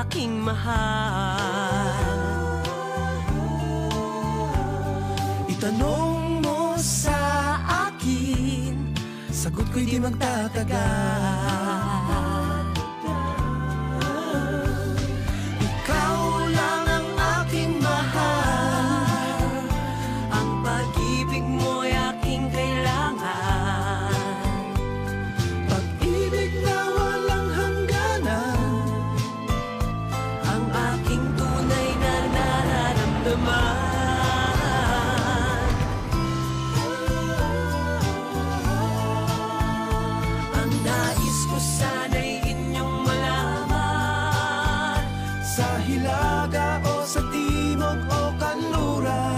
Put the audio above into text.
aking mahal. Itanong mo sa akin, sagot ko'y di magtatagal. Ikaw lang ang aking mahal, ang pag-ibig mo'y aking kailangan. Pag-ibig na walang hangganan, ang aking tunay na nararamdaman. Ang nais ko sana'y inyong malaman, sa hilaga o sa timog o kanluran,